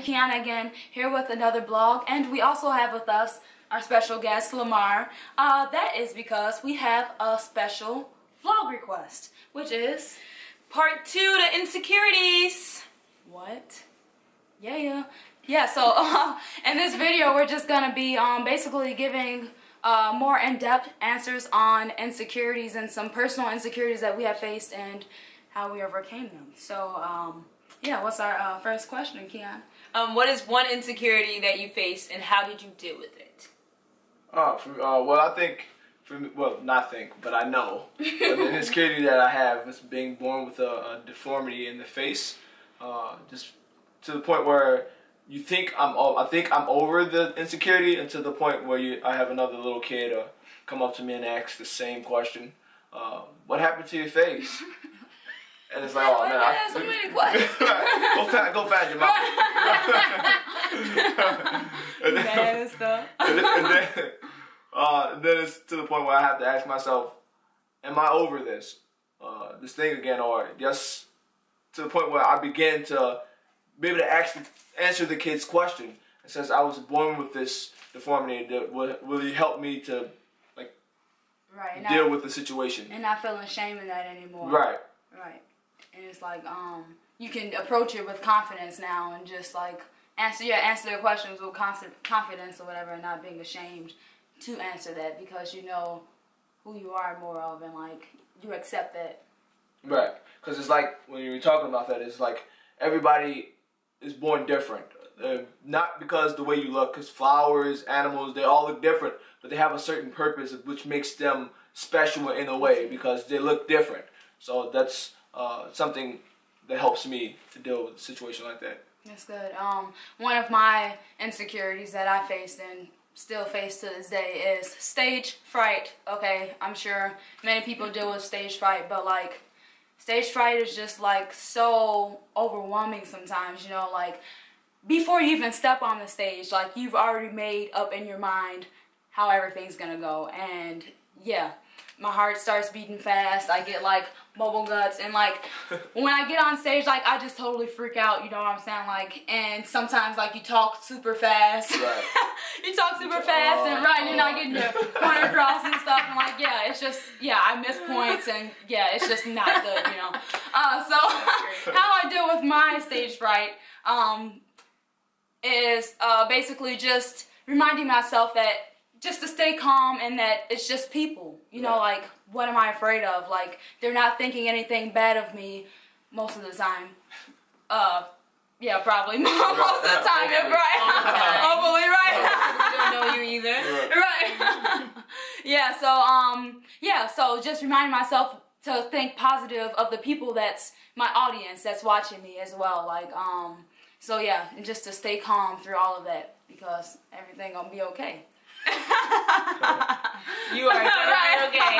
Kiana again, here with another vlog, and we also have with us our special guest, Lamar. That is because we have a special vlog request, which is part 2 to Insecurities. What? Yeah, so in this video we're just gonna be basically giving more in-depth answers on insecurities and some personal insecurities that we have faced and how we overcame them. So yeah, what's our first question, Keon? What is one insecurity that you faced and how did you deal with it? Well, I think, but I know the insecurity that I have is being born with a deformity in the face, just to the point where you think I think I'm over the insecurity, and to the point where I have another little kid come up to me and ask the same question, what happened to your face? And it's like, oh man, so many questions. go find your mom. and then it's to the point where I have to ask myself, am I over this thing again, or just to the point where I begin to be able to actually answer the kid's question. It says I was born with this deformity. That will it help me to deal with the situation and not feeling shame in that anymore. Right. And it's like you can approach it with confidence now and just like answer their questions with confidence or whatever, and not being ashamed to answer that because you know who you are more of, and like you accept that. Right. Because it's like when you're talking about that, it's like everybody is born different. Not because the way you look, because flowers, animals, they all look different, but they have a certain purpose which makes them special in a way because they look different. So that's something that helps me to deal with a situation like that. That's good. One of my insecurities that I faced and still face to this day is stage fright. Okay, I'm sure many people deal with stage fright, but like stage fright is just like so overwhelming sometimes, you know, like before you even step on the stage, like you've already made up in your mind how everything's gonna go. And yeah, my heart starts beating fast. I get like bubble guts, and like when I get on stage, like I just totally freak out, you know what I'm saying? Like, and sometimes like you talk super fast. Right. You talk super fast and you're not getting your point across and stuff, and like it's just I miss points, and it's just not good, you know. So how I deal with my stage fright is basically just reminding myself that just to stay calm and that it's just people, you know, like what am I afraid of? Like they're not thinking anything bad of me most of the time. Yeah, probably most of the time, right? Hopefully, right? We don't know you either. Right. So just reminding myself to think positive of the people that's my audience that's watching me as well. Like, so yeah, and just to stay calm through all of that because everything gonna be okay. You are right. Okay.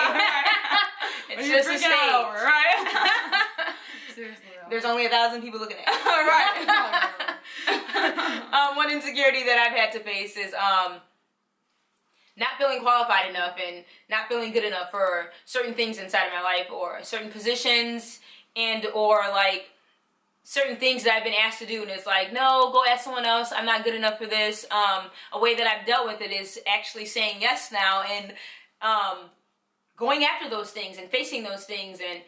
It's just a stage, over, right? Seriously. There's only 1,000 people looking at it. Right. One insecurity that I've had to face is not feeling qualified enough and not feeling good enough for certain things inside of my life, or certain positions, and or like certain things that I've been asked to do, and it's like, no, go ask someone else, I'm not good enough for this. A way that I've dealt with it is actually saying yes now, and going after those things and facing those things, and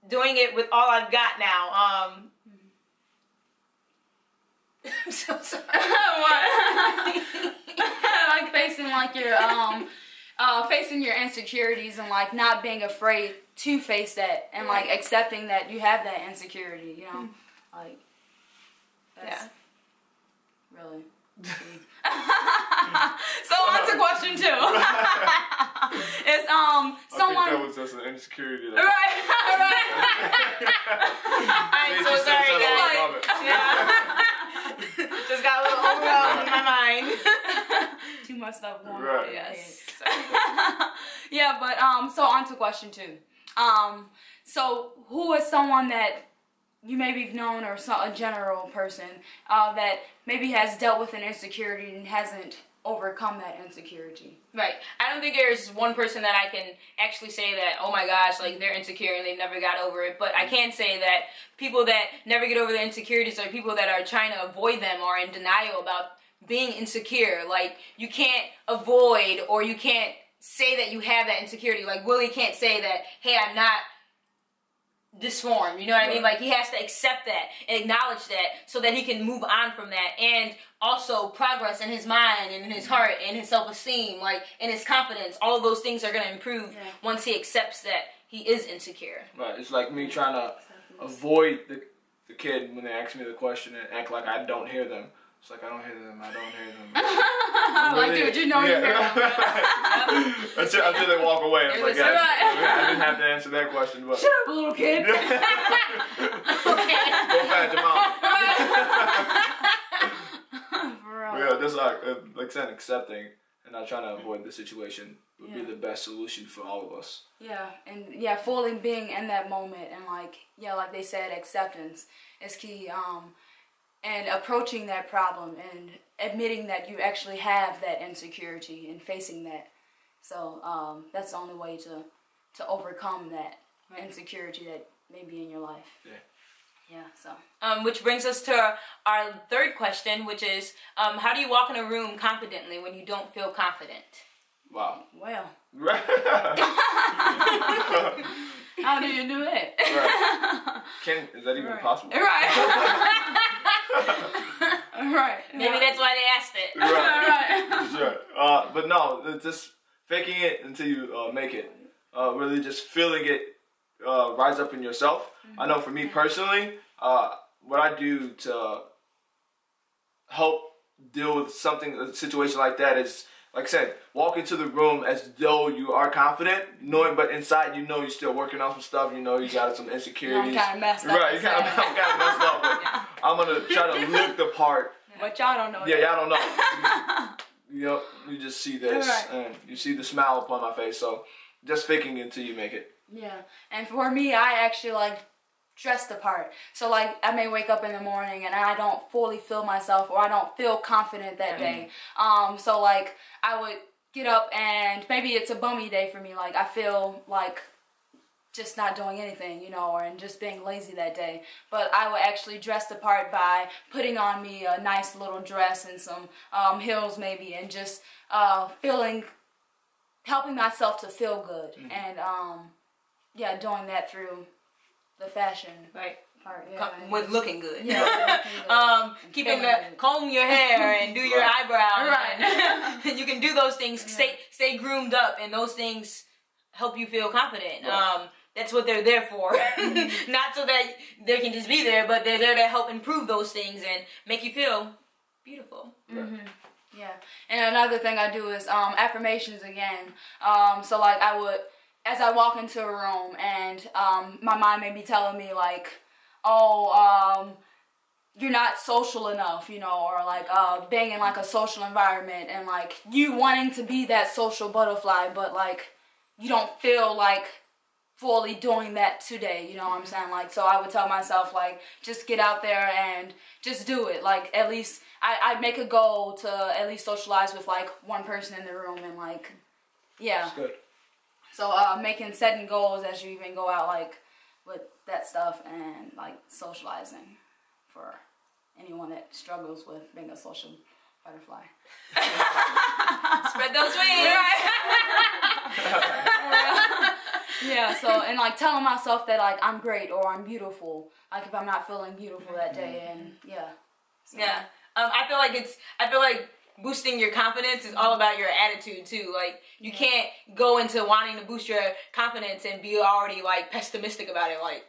doing it with all I've got now. I'm so sorry. Like facing like your facing your insecurities and like not being afraid to face that, and like accepting that you have that insecurity, you know, like that's really. So on to question 2. It's someone. I think that was just an insecurity. Right. I'm so sorry, guys. Just got a little overwhelmed in my mind. Too much stuff going on. Yes. Yeah, but so on to question 2. So who is someone that you maybe have known, or a general person that maybe has dealt with an insecurity and hasn't overcome that insecurity. Right. I don't think there's one person that I can actually say that, oh my gosh, like they're insecure and they never got over it. But I can say that people that never get over their insecurities are people that are trying to avoid them or in denial about being insecure. Like, you can't avoid or you can't say that you have that insecurity. Like, Willie can't say that, hey, I'm not disformed, you know what I mean? Like, he has to accept that and acknowledge that so that he can move on from that, and also progress in his mind and in his heart and his self-esteem, like, and his confidence. All of those things are going to improve once he accepts that he is insecure. Right. It's like me trying to avoid the kid when they ask me the question and act like I don't hear them. It's like, I don't hear them, I don't hear them. Like, dude, you know you hear them. Until they walk away. It's like, yeah, I didn't have to answer that question. But shut up, little kid. Go find your mom. Yeah, that's like saying accepting and not trying to avoid the situation would be the best solution for all of us. Yeah, and fully being in that moment and like they said, acceptance is key. And approaching that problem and admitting that you actually have that insecurity and facing that. So that's the only way to overcome that insecurity that may be in your life. Yeah, so. Which brings us to our third question, which is, how do you walk in a room confidently when you don't feel confident? Wow. Well. Right. How do you do it? Right. Is that even possible? Right. Right. Maybe that's why they asked it. Right. Sure. But no, it's just faking it until you make it. Really just feeling it rise up in yourself. I know for me personally, what I do to help deal with a situation like that is, like I said, walk into the room as though you are confident, knowing, but inside you know you're still working on some stuff. You know you got some insecurities. You kind of messed up. Right, you kind of messed up. But I'm gonna try to look the part. But y'all don't know. Yeah, y'all don't know. You just see this, and you see the smile upon my face. So just faking it until you make it. Yeah, and for me, I actually like dress the part. So like I may wake up in the morning and I don't fully feel myself or I don't feel confident that day. So like I would get up and maybe it's a bummy day for me. Like I feel like just not doing anything, and just being lazy that day. But I would actually dress the part by putting on me a nice little dress and some heels maybe, and just helping myself to feel good. And doing that through the fashion part, with looking good. Yeah, keeping comb your hair and do your eyebrows. Right. And you can do those things. Stay groomed up, and those things help you feel confident. That's what they're there for. Not so that they can just be there, but they're there to help improve those things and make you feel beautiful. Yeah. And another thing I do is affirmations again. So like I would, as I walk into a room and my mind may be telling me like, you're not social enough, or like being in like a social environment and like you wanting to be that social butterfly, but like you don't feel like fully doing that today, you know what I'm saying? Like, so I would tell myself like, just get out there and just do it. Like at least I'd make a goal to at least socialize with like one person in the room and like, That's good. So setting goals as you even go out like with that stuff and like socializing for anyone that struggles with being a social butterfly. Spread those wings. Yeah, so and like telling myself that like I'm great or I'm beautiful. Like if I'm not feeling beautiful that day, and I feel like boosting your confidence is all about your attitude too. Like you can't go into wanting to boost your confidence and be already like pessimistic about it. Like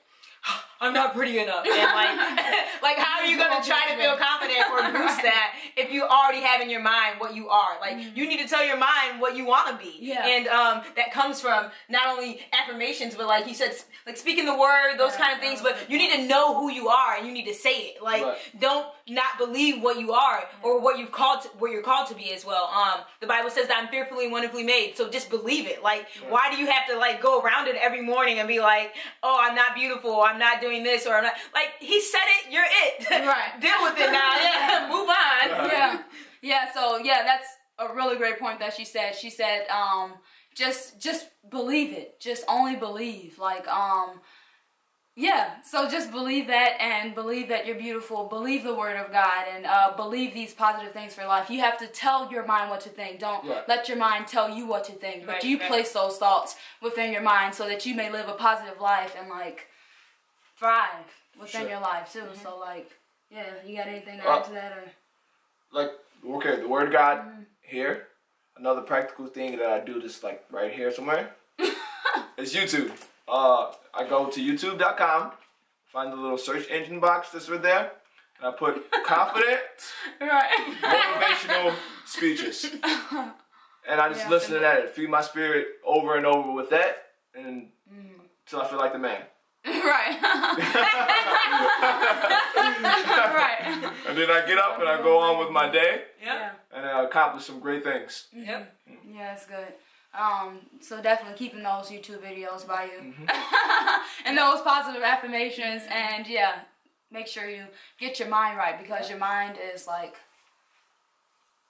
I'm not pretty enough, and like how are you gonna try to feel confident or boost that if you already have in your mind what you are? Like you need to tell your mind what you want to be, and that comes from not only affirmations, but like you said, like speaking the word, those kind of things. But you need to know who you are, and you need to say it. Like don't not believe what you are or what you're called to be as well. The Bible says that I'm fearfully and wonderfully made, so just believe it. Like why do you have to like go around it every morning and be like, oh, I'm not beautiful, I'm not doing this, or I'm not, like he said it, you're it. Right. Deal with it now. Yeah. Move on. Yeah. So that's a really great point that she said. She said, just believe it. Just only believe. Like, yeah, so just believe that, and believe that you're beautiful. Believe the word of God, and believe these positive things for life. You have to tell your mind what to think. Don't let your mind tell you what to think. But you place those thoughts within your mind so that you may live a positive life and, like, thrive within your life, too. So, like, yeah, you got anything to add to that? Or? Like, okay, the word of God here. Another practical thing that I do, just, like, right here somewhere, is YouTube. I go to youtube.com, find the little search engine box that's right there, and I put confident, motivational speeches. And I just listen to that and feed my spirit over and over with that, and until I feel like the man. Right. And then I get up and I go on with my day. Yeah. And I accomplish some great things. Yep. Yeah, it's good. So definitely keeping those YouTube videos by you. And those positive affirmations, and yeah, make sure you get your mind right, because your mind is like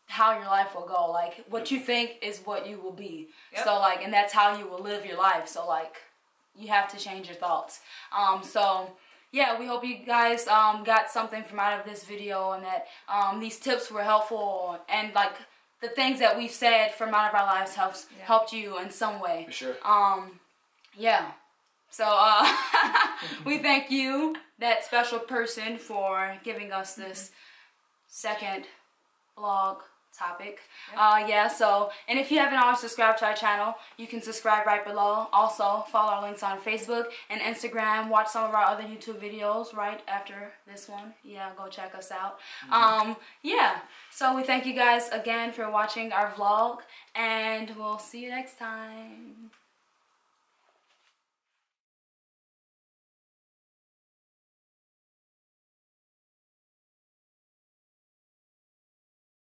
how your life will go. Like, what you think is what you will be. So like, and that's how you will live your life. So like, you have to change your thoughts. So yeah, we hope you guys got something from out of this video, and that these tips were helpful, and like the things that we've said from out of our lives helped you in some way. For sure. Yeah. So we thank you, that special person, for giving us this second vlog topic. Yeah, so, and if you haven't already subscribed to our channel, you can subscribe right below. Also, follow our links on Facebook and Instagram. Watch some of our other YouTube videos right after this one. Yeah, go check us out. Yeah, so we thank you guys again for watching our vlog, and we'll see you next time.